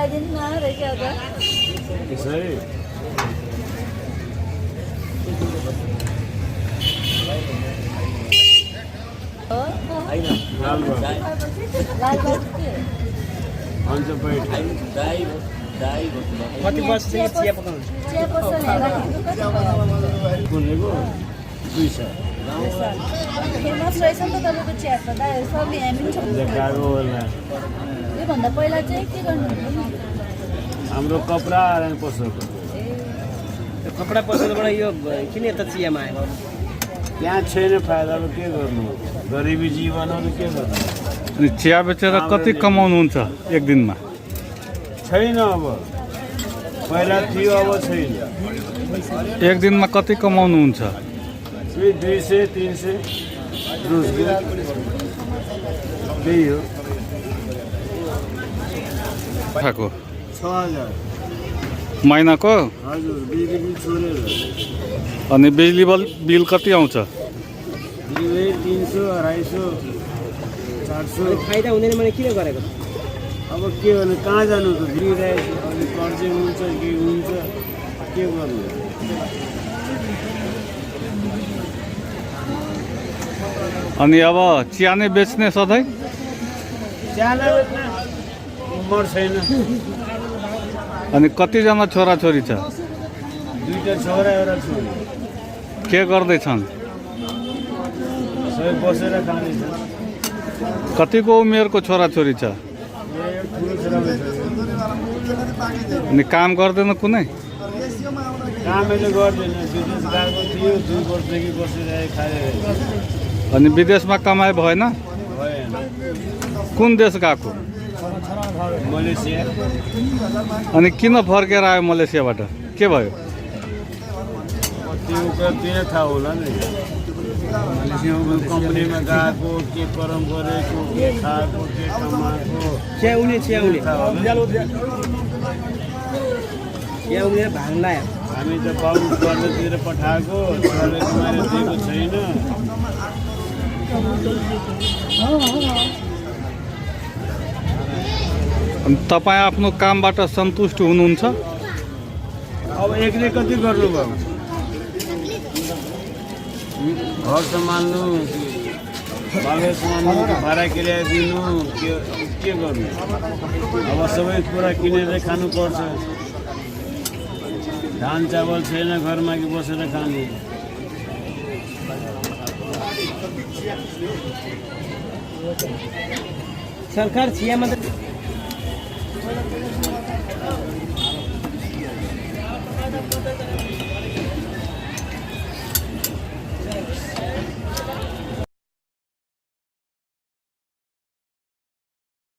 मिलाइदिनु न रहेछ त्यसै हो लाल हुन्छ पैठ कति वर्षदेखि चिया पकाउनु चिया पसल कुनेको 200 फेमस रहेछ नि त तपाईँको चिया त दा सबै हामी पनि छ देखाएको होला योभन्दा पहिला चाहिँ के गर्नुहुन्थ्यो हाम्रो कपडा आएर पसलको कपडा पसलबाट यो किन यता चियामा आयो त्यहाँ छैन फाइदा अब के गर्नु गरिबी जीवनहरू के गर्नु अनि चिया बेचेर कति कमाउनुहुन्छ एक दिनमा छैन अब पहिला थियो अब छैन एक दिनमा कति कमाउनुहुन्छ 200 300 रोजगार त्यही हो खाएको 6000 महिनाको हजुर बिजुली बिल छोडेर अनि बिजुली बिल कति आउँछ 300 250 400 फाइदा हुँदैन मैले किन गरेको अब के गर्नु कहाँ जानु त दिइरहेको अनि कर्जे हुन्छ के हुन्छ के गर्नु अनि अब चिया नै बेच्ने सधैँ चियालाई बेच्ने उमर छैन अनि कतिजना छोराछोरी छ 2टा छोरा एउटा छोरी के गर्दैछन् सबै बसेर खाँदैछ कतिको उमेरको छोराछोरी छ ठुलो छोराले अनि काम गर्दैन कुनै कामले गर्दैन बिजनेस गएको थियो 2 वर्षदेखि बसिरहेको खाइरहेको अनि विदेशमा कमाइ भएन भएन कुन देश गएको मलेसिया अनि किन फर्केर आयो मलेसियाबाट के भयो त्यो त्यहाँ थाहा होला नि कम्पनीमा गएको के परम गरेको के खाएको के कमाएको चिया उनी थाहा होला। चिया उनी भाङ लायो हामी त बाबु पर्वतिर पठाएको छोराले तुम्हारे दिएको छैन अनि तपाईँ आफ्नो कामबाट सन्तुष्ट हुनुहुन्छ अब एकले कति गर्नुभयो घर सम्हाल्नु बाबा सम्हाल्नु भाडा किराया दिनु के गर्नु अब सबै कुरा किनेर खानुपर्छ धान चावल छैन घरमा कि बसेर खानु सरकार चियामा त